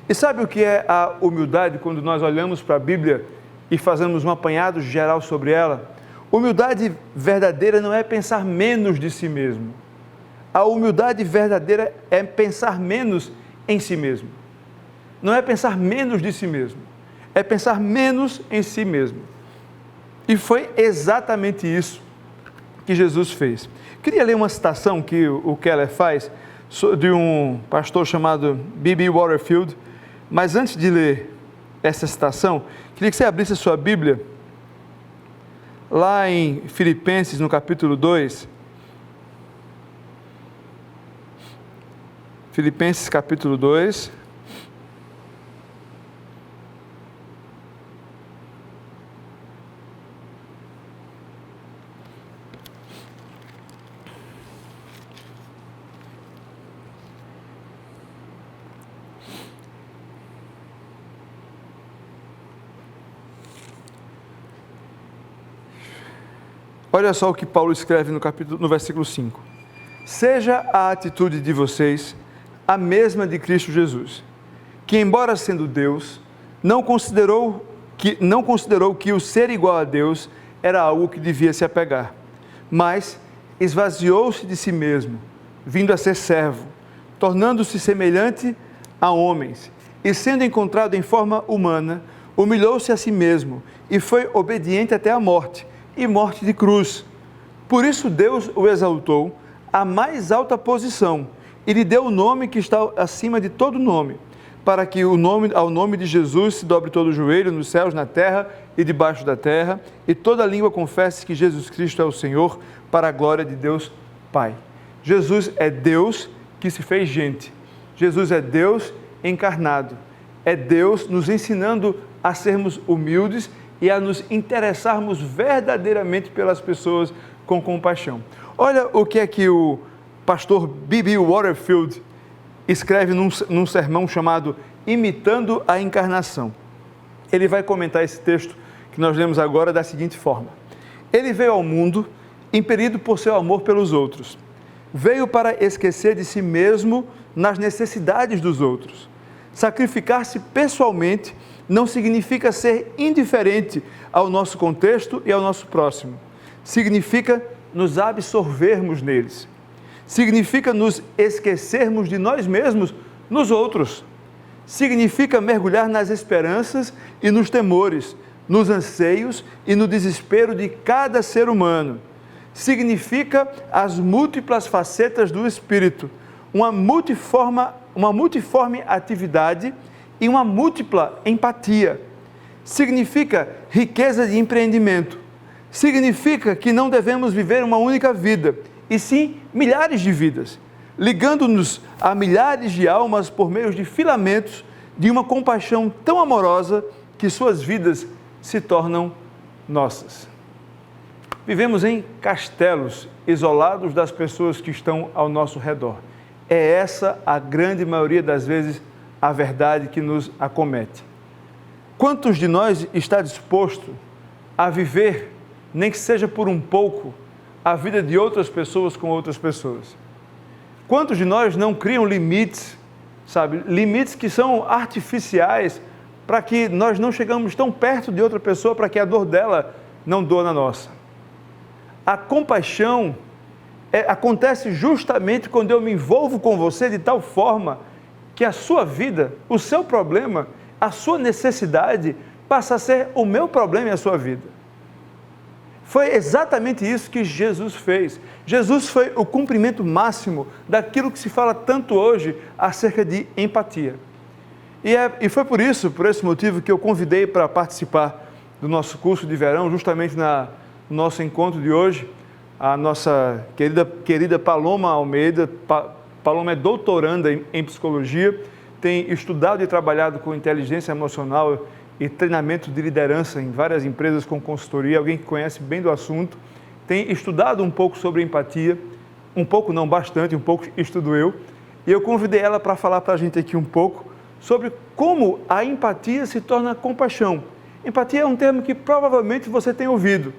E sabe o que é a humildade quando nós olhamos para a Bíblia e fazemos um apanhado geral sobre ela? Humildade verdadeira não é pensar menos de si mesmo. A humildade verdadeira é pensar menos em si mesmo. Não é pensar menos de si mesmo, é pensar menos em si mesmo. E foi exatamente isso que Jesus fez. Queria ler uma citação que o Keller faz de um pastor chamado B.B. Waterfield, mas antes de ler essa citação, queria que você abrisse a sua Bíblia lá em Filipenses, no capítulo 2. Filipenses, capítulo 2. Olha só o que Paulo escreve no versículo 5. Seja a atitude de vocês a mesma de Cristo Jesus, que embora sendo Deus, não considerou que o ser igual a Deus era algo que devia se apegar, mas esvaziou-se de si mesmo, vindo a ser servo, tornando-se semelhante a homens, e sendo encontrado em forma humana, humilhou-se a si mesmo e foi obediente até a morte, e morte de cruz. Por isso Deus o exaltou à mais alta posição e lhe deu o nome que está acima de todo nome, para que ao nome de Jesus se dobre todo o joelho nos céus, na terra e debaixo da terra, e toda língua confesse que Jesus Cristo é o Senhor, para a glória de Deus Pai. Jesus é Deus que se fez gente. Jesus é Deus encarnado. É Deus nos ensinando a sermos humildes e a nos interessarmos verdadeiramente pelas pessoas com compaixão. Olha o que é que o pastor B.B. Waterfield escreve num sermão chamado Imitando a Encarnação. Ele vai comentar esse texto que nós lemos agora da seguinte forma: ele veio ao mundo impelido por seu amor pelos outros. Veio para esquecer de si mesmo nas necessidades dos outros. Sacrificar-se pessoalmente não significa ser indiferente ao nosso contexto e ao nosso próximo. Significa nos absorvermos neles. Significa nos esquecermos de nós mesmos nos outros. Significa mergulhar nas esperanças e nos temores, nos anseios e no desespero de cada ser humano. Significa as múltiplas facetas do espírito, uma multiforme atividade e uma múltipla empatia. Significa riqueza de empreendimento. Significa que não devemos viver uma única vida, e sim milhares de vidas, ligando-nos a milhares de almas por meio de filamentos de uma compaixão tão amorosa que suas vidas se tornam nossas. Vivemos em castelos isolados das pessoas que estão ao nosso redor. É essa, a grande maioria das vezes, a verdade que nos acomete. Quantos de nós está disposto a viver, nem que seja por um pouco, a vida de outras pessoas com outras pessoas? Quantos de nós não criam limites, sabe? Limites que são artificiais para que nós não chegamos tão perto de outra pessoa para que a dor dela não doa na nossa. A compaixão acontece justamente quando eu me envolvo com você de tal forma que a sua vida, o seu problema, a sua necessidade passa a ser o meu problema e a sua vida. Foi exatamente isso que Jesus fez. Jesus foi o cumprimento máximo daquilo que se fala tanto hoje acerca de empatia. E foi por esse motivo que eu convidei para participar do nosso curso de verão, justamente no nosso encontro de hoje, a nossa querida Paloma Almeida. Paloma é doutoranda em psicologia, tem estudado e trabalhado com inteligência emocional e treinamento de liderança em várias empresas com consultoria, alguém que conhece bem do assunto, tem estudado um pouco sobre empatia, um pouco não, bastante, um pouco estudo eu, e eu convidei ela para falar para a gente aqui um pouco sobre como a empatia se torna compaixão. Empatia é um termo que provavelmente você tem ouvido,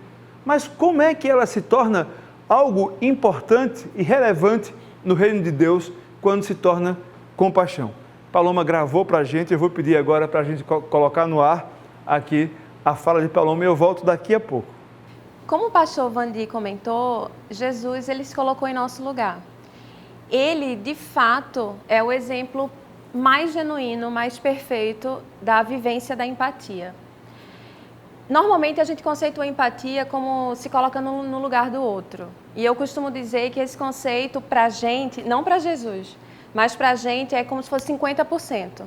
mas como é que ela se torna algo importante e relevante no reino de Deus quando se torna compaixão? Paloma gravou para a gente, eu vou pedir agora para a gente colocar no ar aqui a fala de Paloma e eu volto daqui a pouco. Como o pastor Vandi comentou, Jesus ele se colocou em nosso lugar. Ele, de fato, é o exemplo mais genuíno, mais perfeito da vivência da empatia. Normalmente a gente conceitua a empatia como se colocando no lugar do outro. E eu costumo dizer que esse conceito para a gente, não para Jesus, mas para a gente é como se fosse 50%.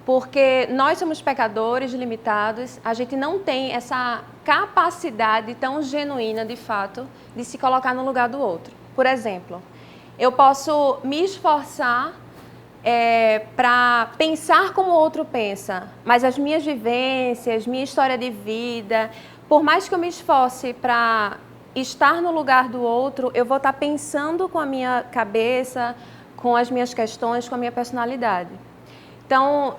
Porque nós somos pecadores limitados, a gente não tem essa capacidade tão genuína, de fato, de se colocar no lugar do outro. Por exemplo, eu posso me esforçar para pensar como o outro pensa, mas as minhas vivências, minha história de vida, por mais que eu me esforce para estar no lugar do outro, eu vou estar pensando com a minha cabeça, com as minhas questões, com a minha personalidade. Então,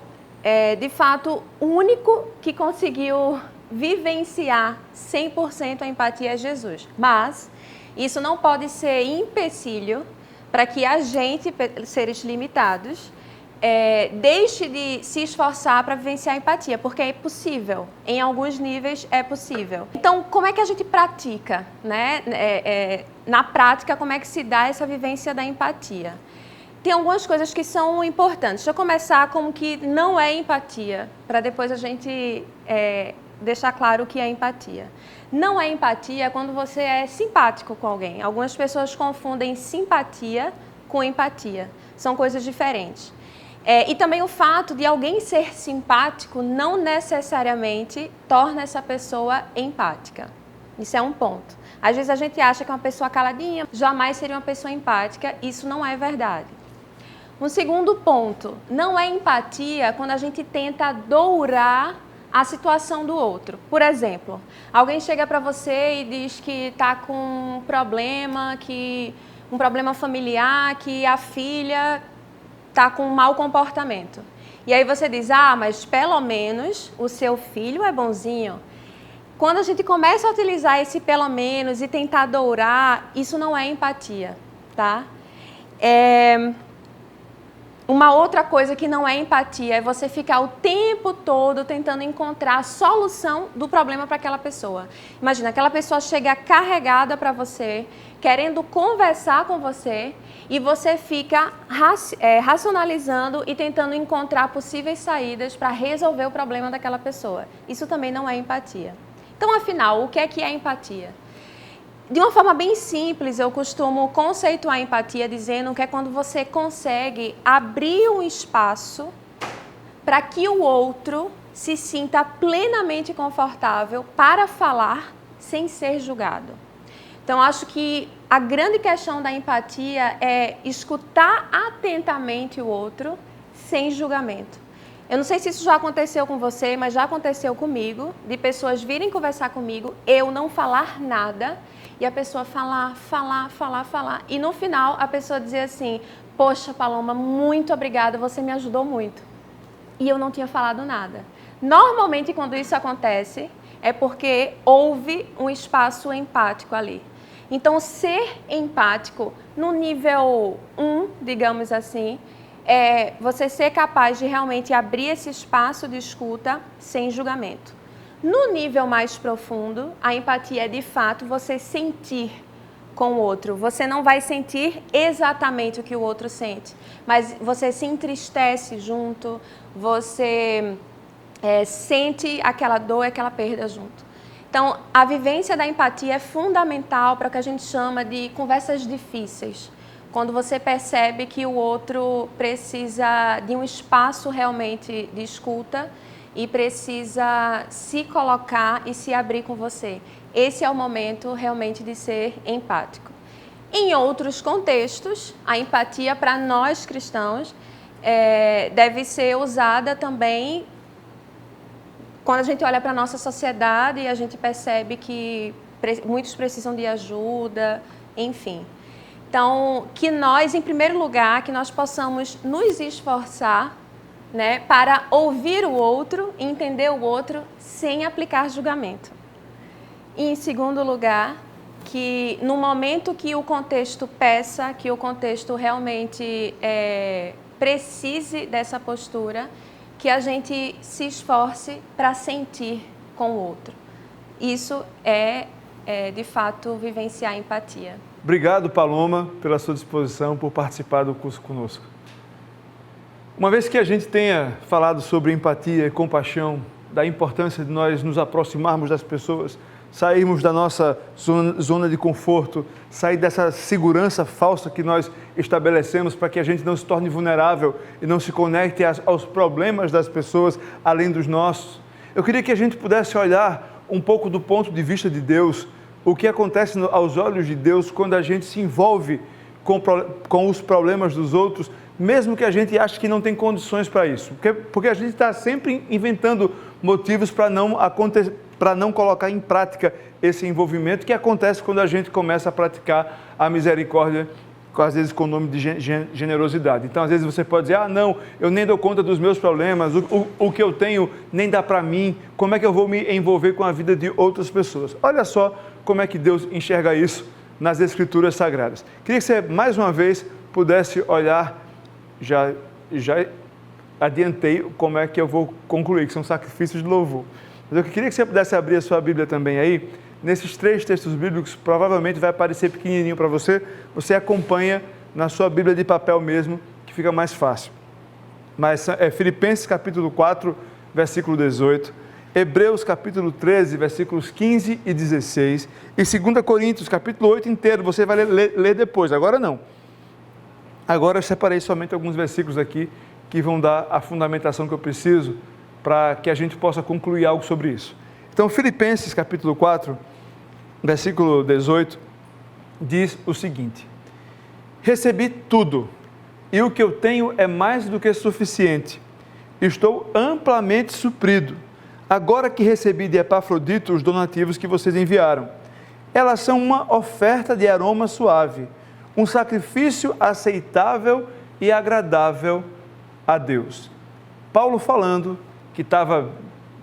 de fato, o único que conseguiu vivenciar 100% a empatia é Jesus. Mas isso não pode ser empecilho para que a gente, seres limitados, deixe de se esforçar para vivenciar a empatia, porque é possível, em alguns níveis é possível. Então, como é que a gente pratica, né? Na prática, como é que se dá essa vivência da empatia? tem algumas coisas que são importantes. Deixa eu começar com o que não é empatia, para depois a gente deixar claro o que é empatia. Não é empatia quando você é simpático com alguém. Algumas pessoas confundem simpatia com empatia. São coisas diferentes. E também o fato de alguém ser simpático não necessariamente torna essa pessoa empática. Isso é um ponto. Às vezes a gente acha que uma pessoa caladinha jamais seria uma pessoa empática. Isso não é verdade. Um segundo ponto, não é empatia quando a gente tenta dourar a situação do outro. Por exemplo, alguém chega para você e diz que está com um problema familiar, que a filha está com um mau comportamento. E aí você diz, mas pelo menos o seu filho é bonzinho. Quando a gente começa a utilizar esse pelo menos e tentar dourar, isso não é empatia, tá? Uma outra coisa que não é empatia é você ficar o tempo todo tentando encontrar a solução do problema para aquela pessoa. Imagina, aquela pessoa chega carregada para você, querendo conversar com você, e você fica racionalizando e tentando encontrar possíveis saídas para resolver o problema daquela pessoa. Isso também não é empatia. Então, afinal, o que é empatia? De uma forma bem simples, eu costumo conceituar a empatia dizendo que é quando você consegue abrir um espaço para que o outro se sinta plenamente confortável para falar sem ser julgado. Então, acho que a grande questão da empatia é escutar atentamente o outro sem julgamento. Eu não sei se isso já aconteceu com você, mas já aconteceu comigo, de pessoas virem conversar comigo, eu não falar nada, e a pessoa falar. E no final, a pessoa dizer assim, poxa, Paloma, muito obrigada, você me ajudou muito. E eu não tinha falado nada. Normalmente, quando isso acontece, é porque houve um espaço empático ali. Então, ser empático no nível 1, digamos assim, é você ser capaz de realmente abrir esse espaço de escuta sem julgamento. No nível mais profundo, a empatia é de fato você sentir com o outro. Você não vai sentir exatamente o que o outro sente, mas você se entristece junto, você sente aquela dor, aquela perda junto. Então, a vivência da empatia é fundamental para o que a gente chama de conversas difíceis. Quando você percebe que o outro precisa de um espaço realmente de escuta e precisa se colocar e se abrir com você. Esse é o momento realmente de ser empático. Em outros contextos, a empatia para nós cristãos deve ser usada também quando a gente olha para a nossa sociedade e a gente percebe que muitos precisam de ajuda, enfim. Então, que nós, em primeiro lugar, que nós possamos nos esforçar, né, para ouvir o outro, entender o outro, sem aplicar julgamento. E, em segundo lugar, que no momento que o contexto peça, que o contexto realmente precise dessa postura, que a gente se esforce para sentir com o outro. Isso de fato, vivenciar a empatia. Obrigado, Paloma, pela sua disposição, por participar do curso conosco. Uma vez que a gente tenha falado sobre empatia e compaixão, da importância de nós nos aproximarmos das pessoas, sairmos da nossa zona de conforto, sair dessa segurança falsa que nós estabelecemos para que a gente não se torne vulnerável e não se conecte aos problemas das pessoas além dos nossos. Eu queria que a gente pudesse olhar um pouco do ponto de vista de Deus, o que acontece aos olhos de Deus quando a gente se envolve com os problemas dos outros, mesmo que a gente ache que não tem condições para isso. Porque a gente está sempre inventando motivos para não colocar em prática esse envolvimento que acontece quando a gente começa a praticar a misericórdia, às vezes com o nome de generosidade. Então, às vezes você pode dizer, não, eu nem dou conta dos meus problemas, o que eu tenho nem dá para mim, como é que eu vou me envolver com a vida de outras pessoas? Olha só como é que Deus enxerga isso nas Escrituras Sagradas. Queria que você, mais uma vez, pudesse olhar, já adiantei como é que eu vou concluir, que são sacrifícios de louvor. Mas eu queria que você pudesse abrir a sua Bíblia também aí. Nesses 3 textos bíblicos, provavelmente vai aparecer pequenininho para você. Você acompanha na sua Bíblia de papel mesmo, fica mais fácil. Mas é Filipenses capítulo 4, versículo 18, Hebreus capítulo 13, versículos 15 e 16, e 2 Coríntios capítulo 8 inteiro, você vai ler depois, agora não. Agora eu separei somente alguns versículos aqui que vão dar a fundamentação que eu preciso para que a gente possa concluir algo sobre isso. Então, Filipenses capítulo 4, versículo 18, diz o seguinte: recebi tudo, e o que eu tenho é mais do que suficiente. Estou amplamente suprido, agora que recebi de Epafrodito os donativos que vocês enviaram. Elas são uma oferta de aroma suave, um sacrifício aceitável e agradável a Deus. Paulo falando que estava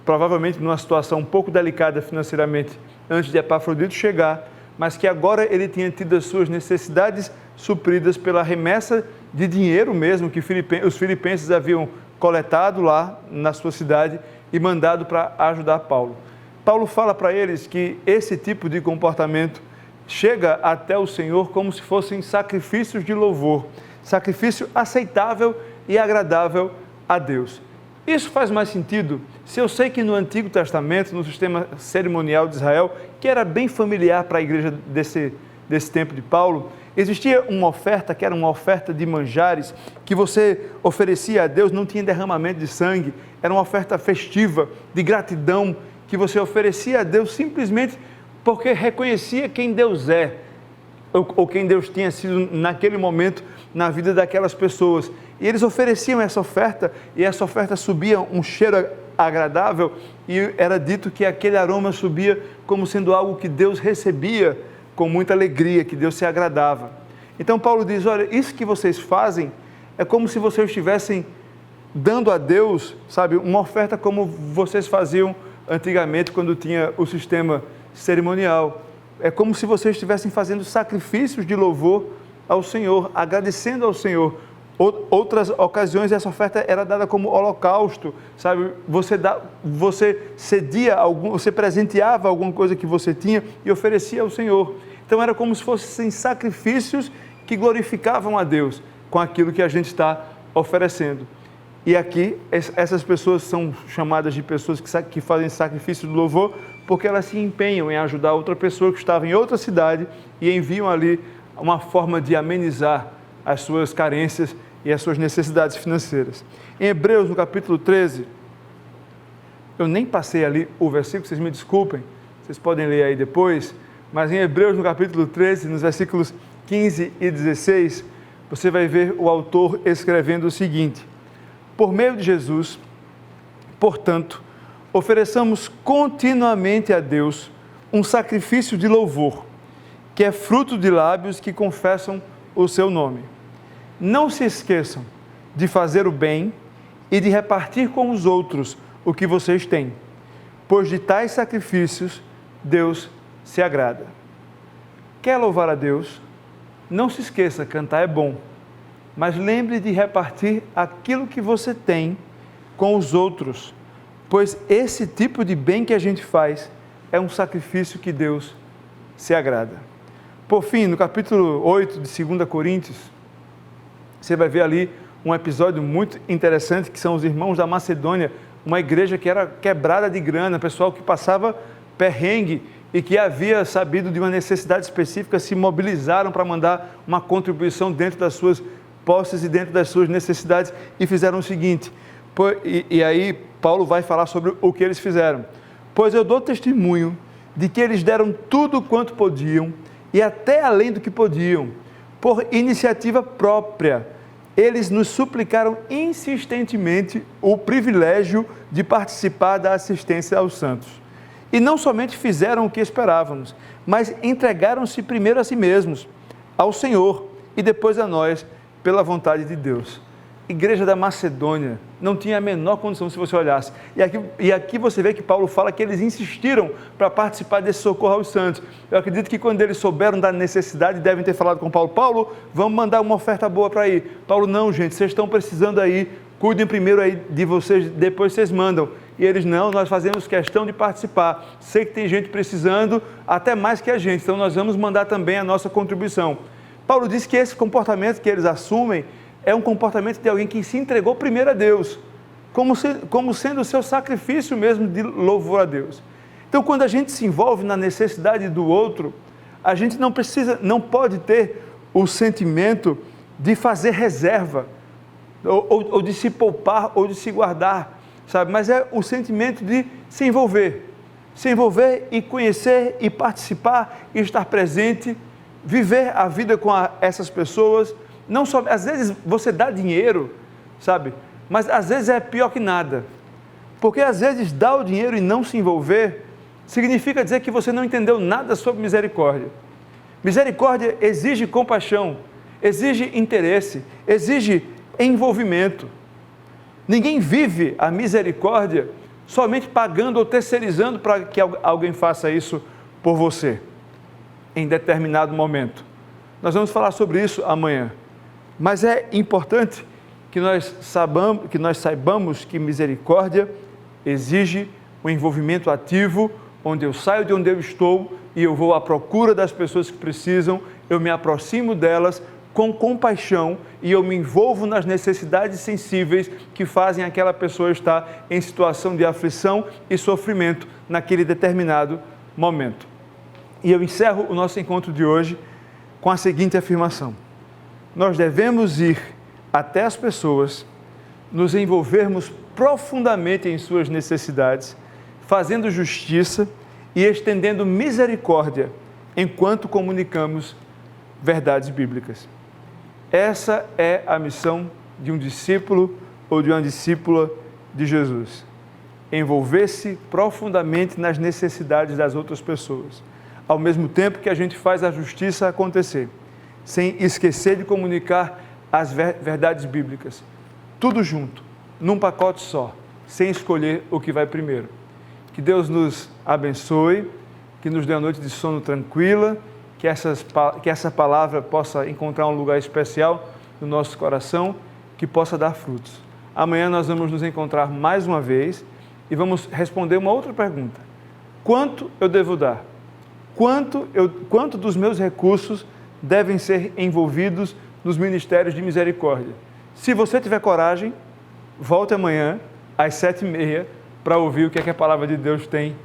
provavelmente numa situação um pouco delicada financeiramente antes de Epafrodito chegar, mas que agora ele tinha tido as suas necessidades supridas pela remessa de dinheiro mesmo que os filipenses haviam coletado lá na sua cidade e mandado para ajudar Paulo. Paulo fala para eles que esse tipo de comportamento chega até o Senhor como se fossem sacrifícios de louvor, sacrifício aceitável e agradável a Deus. Isso faz mais sentido se eu sei que no Antigo Testamento, no sistema cerimonial de Israel, que era bem familiar para a igreja desse tempo de Paulo, existia uma oferta que era uma oferta de manjares, que você oferecia a Deus, não tinha derramamento de sangue, era uma oferta festiva, de gratidão, que você oferecia a Deus simplesmente porque reconhecia quem Deus é, ou quem Deus tinha sido naquele momento na vida daquelas pessoas. E eles ofereciam essa oferta, e essa oferta subia um cheiro agradável, e era dito que aquele aroma subia como sendo algo que Deus recebia com muita alegria, que Deus se agradava. Então Paulo diz, olha, isso que vocês fazem é como se vocês estivessem dando a Deus, sabe, uma oferta como vocês faziam antigamente quando tinha o sistema cerimonial. É como se vocês estivessem fazendo sacrifícios de louvor ao Senhor, agradecendo ao Senhor. Outras ocasiões essa oferta era dada como holocausto, sabe? Você cedia você presenteava alguma coisa que você tinha e oferecia ao Senhor. Então era como se fossem sacrifícios que glorificavam a Deus com aquilo que a gente está oferecendo. E aqui essas pessoas são chamadas de pessoas que fazem sacrifício de louvor porque elas se empenham em ajudar outra pessoa que estava em outra cidade e enviam ali uma forma de amenizar as suas carências e as suas necessidades financeiras. Em Hebreus, no capítulo 13, eu nem passei ali o versículo, vocês me desculpem, vocês podem ler aí depois, mas em Hebreus, no capítulo 13, nos versículos 15 e 16, você vai ver o autor escrevendo o seguinte: por meio de Jesus, portanto, ofereçamos continuamente a Deus um sacrifício de louvor, que é fruto de lábios que confessam o seu nome. Não se esqueçam de fazer o bem e de repartir com os outros o que vocês têm, pois de tais sacrifícios Deus se agrada. Quer louvar a Deus? Não se esqueça, cantar é bom, mas lembre de repartir aquilo que você tem com os outros, pois esse tipo de bem que a gente faz é um sacrifício que Deus se agrada. Por fim, no capítulo 8 de 2 Coríntios, você vai ver ali um episódio muito interessante, que são os irmãos da Macedônia, uma igreja que era quebrada de grana, pessoal que passava perrengue e que havia sabido de uma necessidade específica, se mobilizaram para mandar uma contribuição dentro das suas posses e dentro das suas necessidades e fizeram o seguinte, e aí Paulo vai falar sobre o que eles fizeram. Pois eu dou testemunho de que eles deram tudo quanto podiam e até além do que podiam, por iniciativa própria. Eles nos suplicaram insistentemente o privilégio de participar da assistência aos santos. E não somente fizeram o que esperávamos, mas entregaram-se primeiro a si mesmos, ao Senhor e depois a nós, pela vontade de Deus. Igreja da Macedônia não tinha a menor condição se você olhasse. E aqui você vê que Paulo fala que eles insistiram para participar desse socorro aos santos. Eu acredito que quando eles souberam da necessidade, devem ter falado com Paulo, Paulo, vamos mandar uma oferta boa para ir. Paulo, não gente, vocês estão precisando aí, cuidem primeiro aí de vocês, depois vocês mandam. E eles, não, nós fazemos questão de participar. Sei que tem gente precisando, até mais que a gente, então nós vamos mandar também a nossa contribuição. Paulo diz que esse comportamento que eles assumem é um comportamento de alguém que se entregou primeiro a Deus, como sendo o seu sacrifício mesmo de louvor a Deus. Então, quando a gente se envolve na necessidade do outro, a gente não pode ter o sentimento de fazer reserva, ou de se poupar, ou de se guardar, sabe? Mas é o sentimento de se envolver e conhecer e participar e estar presente, viver a vida com essas pessoas. Não só, às vezes você dá dinheiro, sabe? Mas às vezes é pior que nada, porque às vezes dar o dinheiro e não se envolver significa dizer que você não entendeu nada sobre misericórdia. Misericórdia exige compaixão, exige interesse, exige envolvimento. Ninguém vive a misericórdia somente pagando ou terceirizando para que alguém faça isso por você, em determinado momento. Nós vamos falar sobre isso amanhã. Mas é importante que nós saibamos que misericórdia exige um envolvimento ativo, onde eu saio de onde eu estou e eu vou à procura das pessoas que precisam, eu me aproximo delas com compaixão e eu me envolvo nas necessidades sensíveis que fazem aquela pessoa estar em situação de aflição e sofrimento naquele determinado momento. E eu encerro o nosso encontro de hoje com a seguinte afirmação: nós devemos ir até as pessoas, nos envolvermos profundamente em suas necessidades, fazendo justiça e estendendo misericórdia enquanto comunicamos verdades bíblicas. Essa é a missão de um discípulo ou de uma discípula de Jesus. Envolver-se profundamente nas necessidades das outras pessoas, ao mesmo tempo que a gente faz a justiça acontecer, sem esquecer de comunicar as verdades bíblicas. Tudo junto, num pacote só, sem escolher o que vai primeiro. Que Deus nos abençoe, que nos dê uma noite de sono tranquila, que essa palavra possa encontrar um lugar especial no nosso coração, que possa dar frutos. Amanhã nós vamos nos encontrar mais uma vez e vamos responder uma outra pergunta: quanto eu devo dar? Quanto dos meus recursos devem ser envolvidos nos ministérios de misericórdia? Se você tiver coragem, volte amanhã às 7h30 para ouvir o que a palavra de Deus tem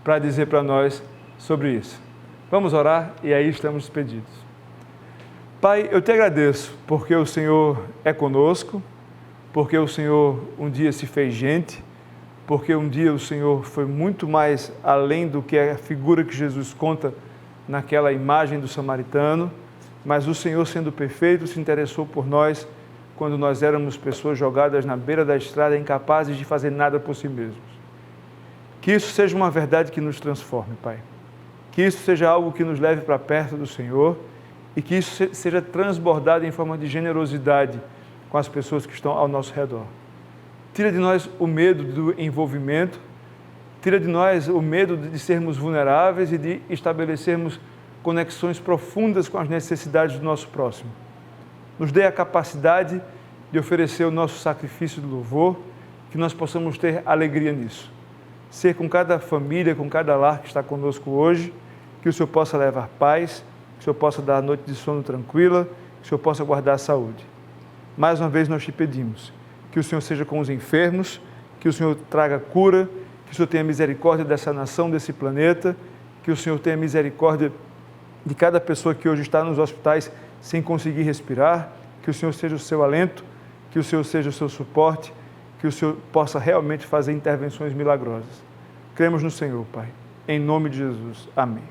para dizer para nós sobre isso. Vamos orar e aí estamos despedidos. Pai, eu te agradeço porque o Senhor é conosco, porque o Senhor um dia se fez gente, porque um dia o Senhor foi muito mais além do que a figura que Jesus conta naquela imagem do samaritano, mas o Senhor, sendo perfeito, se interessou por nós quando nós éramos pessoas jogadas na beira da estrada, incapazes de fazer nada por si mesmos. Que isso seja uma verdade que nos transforme, Pai. Que isso seja algo que nos leve para perto do Senhor e que isso seja transbordado em forma de generosidade com as pessoas que estão ao nosso redor. Tira de nós o medo do envolvimento, tira de nós o medo de sermos vulneráveis e de estabelecermos conexões profundas com as necessidades do nosso próximo. Nos dê a capacidade de oferecer o nosso sacrifício de louvor, que nós possamos ter alegria nisso. Ser com cada família, com cada lar que está conosco hoje, que o Senhor possa levar paz, que o Senhor possa dar a noite de sono tranquila, que o Senhor possa guardar a saúde. Mais uma vez nós te pedimos que o Senhor seja com os enfermos, que o Senhor traga cura, que o Senhor tenha misericórdia dessa nação, desse planeta, que o Senhor tenha misericórdia de cada pessoa que hoje está nos hospitais sem conseguir respirar, que o Senhor seja o seu alento, que o Senhor seja o seu suporte, que o Senhor possa realmente fazer intervenções milagrosas. Cremos no Senhor, Pai. Em nome de Jesus. Amém.